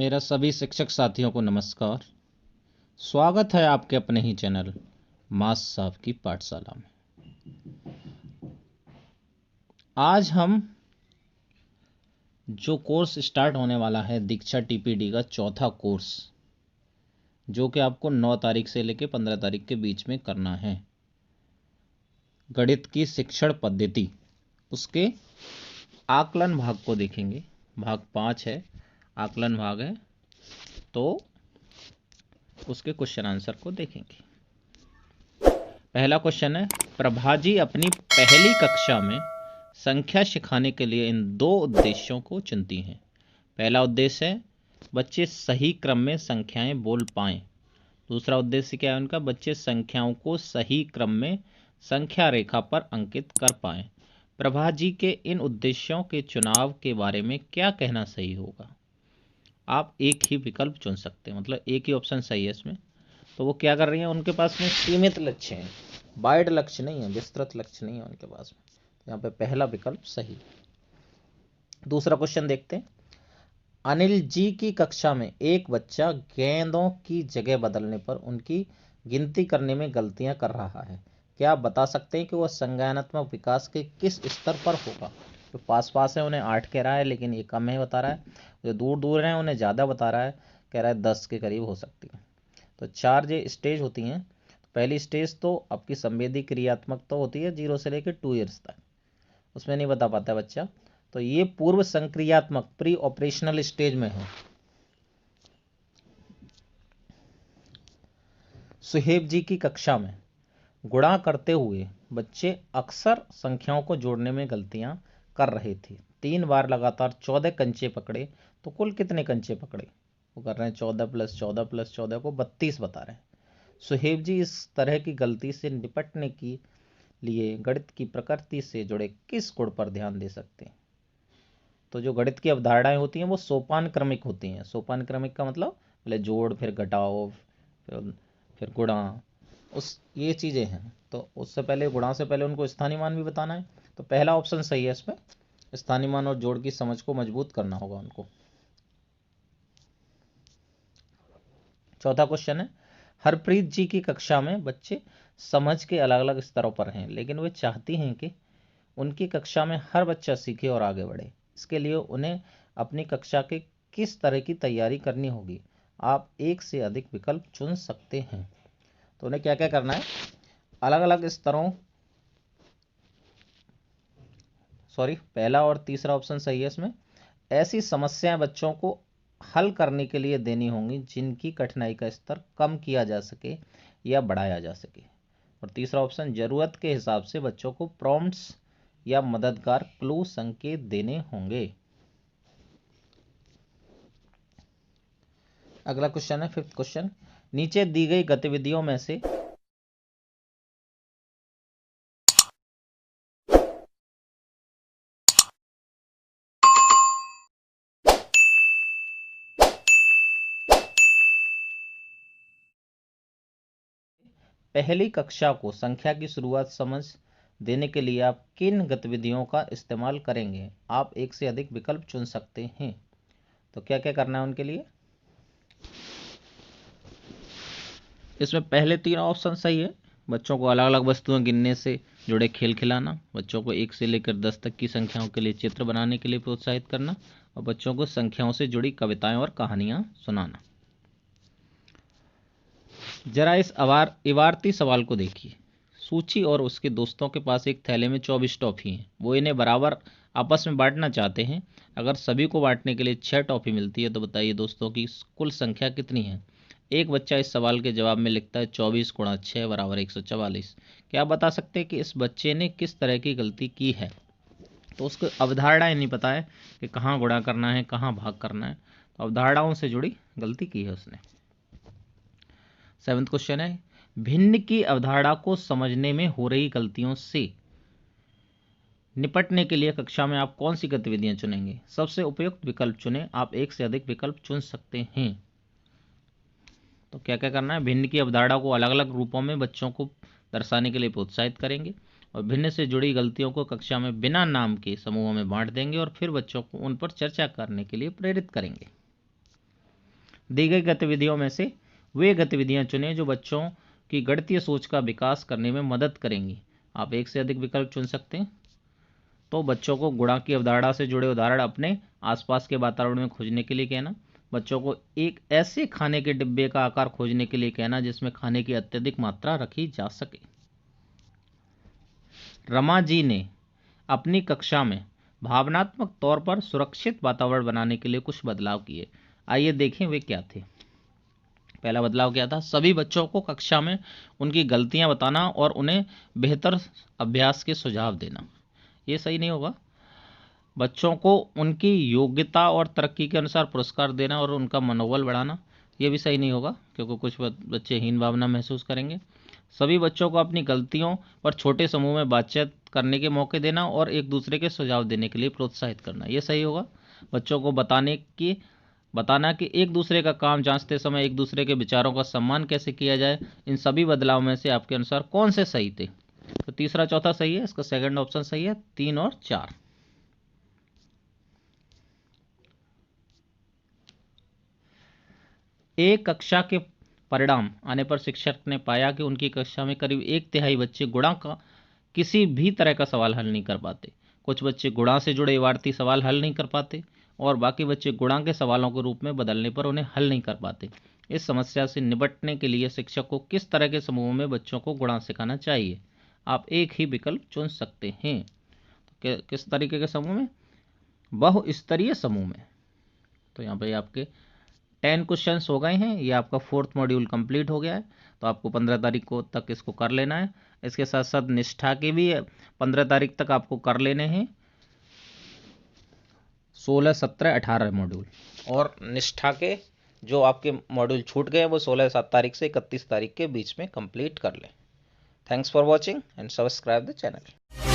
मेरा सभी शिक्षक साथियों को नमस्कार। स्वागत है आपके अपने ही चैनल मास साहब की पाठशाला में। आज हम जो कोर्स स्टार्ट होने वाला है दीक्षा टीपीडी का चौथा कोर्स, जो कि आपको 9 तारीख से लेकर 15 तारीख के बीच में करना है, गणित की शिक्षण पद्धति, उसके आकलन भाग को देखेंगे। भाग 5 है, आकलन भाग है, तो उसके क्वेश्चन आंसर को देखेंगे। पहला क्वेश्चन है, प्रभाजी अपनी पहली कक्षा में संख्या सिखाने के लिए इन 2 उद्देश्यों को चुनती हैं। पहला उद्देश्य है बच्चे सही क्रम में संख्याएं बोल पाएं। दूसरा उद्देश्य क्या है उनका? बच्चे संख्याओं को सही क्रम में संख्या रेखा पर अंकित कर पाएं। प्रभाजी के इन उद्देश्यों के चुनाव के बारे में क्या कहना सही होगा? आप एक ही विकल्प चुन सकते हैं, मतलब एक ही ऑप्शन सही है इसमें। तो वो क्या कर रही हैं, उनके पास में सीमित लक्ष्य हैं, वाइड लक्ष्य नहीं है, विस्तृत लक्ष्य नहीं है उनके पास में। यहाँ पे पहला विकल्प सही। दूसरा क्वेश्चन देखते हैं। अनिल जी की कक्षा में एक बच्चा गेंदों की जगह बदलने पर उनकी गिनती करने में गलतियां कर रहा है। क्या आप बता सकते हैं कि वह संज्ञानात्मक विकास के किस स्तर पर होगा? जो पास पास है उन्हें 8 कह रहा है, लेकिन ये कम है बता रहा है। जो दूर दूर हैं उन्हें ज़्यादा बता रहा है, कह रहा है 10 के करीब हो सकती है। तो 4 जो स्टेज होती हैं, पहली स्टेज तो आपकी संवेदी क्रियात्मक तो होती है 0 से लेकर 2 ईयर्स तक, उसमें नहीं बता पाता बच्चा। तो ये पूर्व संक्रियात्मक प्री ऑपरेशनल स्टेज में है। सुहेब जी की कक्षा में गुणा करते हुए बच्चे अक्सर संख्याओं को जोड़ने में गलतियां कर रहे थे। 3 बार लगातार 14 कंचे पकड़े तो कुल कितने कंचे पकड़े? वो कर रहे हैं 14 + 14 + 14 को 32 बता रहे हैं। सुहेब जी इस तरह की गलती से निपटने के लिए गणित की प्रकृति से जुड़े किस गुण पर ध्यान दे सकते हैं? तो जो गणित की अवधारणाएं होती हैं वो सोपान क्रमिक होती हैं। सोपान क्रमिक का मतलब पहले जोड़, फिर घटाओ, फिर गुणा, उस ये चीज़ें हैं। तो उससे पहले, गुणा से पहले उनको स्थानीय मान भी बताना है। तो पहला ऑप्शन सही है इसमें, स्थानीय मान और जोड़ की समझ को मजबूत करना होगा उनको। चौथा क्वेश्चन है, हरप्रीत जी की कक्षा में बच्चे समझ के अलग अलग स्तरों पर हैं, लेकिन वे चाहती हैं कि उनकी कक्षा में हर बच्चा सीखे और आगे बढ़े। इसके लिए उन्हें अपनी कक्षा के किस तरह की तैयारी करनी होगी? आप एक से अधिक विकल्प चुन सकते हैं। तो उन्हें क्या क्या करना है? अलग अलग स्तरों, पहला और तीसरा ऑप्शन सही है इसमें। ऐसी समस्याएं बच्चों को हल करने के लिए देनी होंगी जिनकी कठिनाई का स्तर कम किया जा सके या बढ़ाया जा सके। और तीसरा ऑप्शन, जरूरत के हिसाब से बच्चों को प्रॉम्प्ट्स या मददगार क्लू संकेत देने होंगे। अगला क्वेश्चन है, 5th क्वेश्चन। नीचे दी गई गतिविधियों में से पहली कक्षा को संख्या की शुरुआत समझ देने के लिए आप किन गतिविधियों का इस्तेमाल करेंगे? आप एक से अधिक विकल्प चुन सकते हैं। तो क्या क्या करना है उनके लिए? इसमें पहले 3 ऑप्शन सही है। बच्चों को अलग अलग वस्तुएं गिनने से जुड़े खेल खिलाना, बच्चों को 1 से लेकर 10 तक की संख्याओं के लिए चित्र बनाने के लिए प्रोत्साहित करना, और बच्चों को संख्याओं से जुड़ी कविताएं और कहानियां सुनाना। जरा इस इबारती सवाल को देखिए। सूची और उसके दोस्तों के पास एक थैले में 24 टॉफी हैं। वो इन्हें बराबर आपस में बांटना चाहते हैं। अगर सभी को बांटने के लिए 6 टॉफी मिलती है तो बताइए दोस्तों की कुल संख्या कितनी है? एक बच्चा इस सवाल के जवाब में लिखता है 24 × 6 = 144। क्या आप बता सकते हैं कि इस बच्चे ने किस तरह की गलती की है? तो उसको अवधारणाएं नहीं पता है कि कहाँ गुणा करना है, कहाँ भाग करना है। तो अवधारणाओं से जुड़ी गलती की है उसने। 7th क्वेश्चन है, भिन्न की अवधारणा को समझने में हो रही गलतियों से निपटने के लिए कक्षा में आप कौन सी गतिविधियां चुनेंगे? सबसे उपयुक्त विकल्प चुनें। आप एक से अधिक विकल्प चुन सकते हैं। तो क्या क्या करना है? भिन्न की अवधारणा को अलग अलग रूपों में बच्चों को दर्शाने के लिए प्रोत्साहित करेंगे, और भिन्न से जुड़ी गलतियों को कक्षा में बिना नाम के समूहों में बांट देंगे, और फिर बच्चों को उन पर चर्चा करने के लिए प्रेरित करेंगे। दी गई गतिविधियों में से वे गतिविधियां चुनें जो बच्चों की गणितीय सोच का विकास करने में मदद करेंगी। आप एक से अधिक विकल्प चुन सकते हैं। तो बच्चों को गुणा की अवधारणा से जुड़े उदाहरण अपने आसपास के वातावरण में खोजने के लिए कहना। बच्चों को एक ऐसे खाने के डिब्बे का आकार खोजने के लिए कहना जिसमें खाने की अत्यधिक मात्रा रखी जा सके। रमा जी ने अपनी कक्षा में भावनात्मक तौर पर सुरक्षित वातावरण बनाने के लिए कुछ बदलाव किए। आइए देखें वे क्या थे। पहला बदलाव क्या था? सभी बच्चों को कक्षा में उनकी गलतियां बताना और उन्हें बेहतर अभ्यास के सुझाव देना। ये सही नहीं होगा। बच्चों को उनकी योग्यता और तरक्की के अनुसार पुरस्कार देना और उनका मनोबल बढ़ाना, ये भी सही नहीं होगा क्योंकि कुछ बच्चे हीन भावना महसूस करेंगे। सभी बच्चों को अपनी गलतियों पर छोटे समूह में बातचीत करने के मौके देना और एक दूसरे के सुझाव देने के लिए प्रोत्साहित करना, ये सही होगा। बच्चों को बताना कि एक दूसरे का काम जांचते समय एक दूसरे के विचारों का सम्मान कैसे किया जाए। इन सभी बदलाव में से आपके अनुसार कौन से सही थे? तो तीसरा चौथा सही है, इसका सेकंड ऑप्शन सही है, 3 और 4। एक कक्षा के परिणाम आने पर शिक्षक ने पाया कि उनकी कक्षा में करीब 1/3 बच्चे गुणा का किसी भी तरह का सवाल हल नहीं कर पाते। कुछ बच्चे गुणा से जुड़े इबारती सवाल हल नहीं कर पाते और बाकी बच्चे गुणा के सवालों के रूप में बदलने पर उन्हें हल नहीं कर पाते। इस समस्या से निपटने के लिए शिक्षक को किस तरह के समूह में बच्चों को गुणा सिखाना चाहिए? आप एक ही विकल्प चुन सकते हैं। तो किस तरीके के समूह में? बहुस्तरीय समूह में। तो यहाँ पे आपके 10 क्वेश्चंस हो गए हैं। ये आपका 4th मॉड्यूल कंप्लीट हो गया है। तो आपको 15 तारीख को तक इसको कर लेना है। इसके साथ साथ निष्ठा के भी 15 तारीख तक आपको कर लेने हैं, 16, 17, 18 मॉड्यूल। और निष्ठा के जो आपके मॉड्यूल छूट गए वो 16 तारीख से 31 तारीख के बीच में कंप्लीट कर लें। Thanks for watching and subscribe the channel.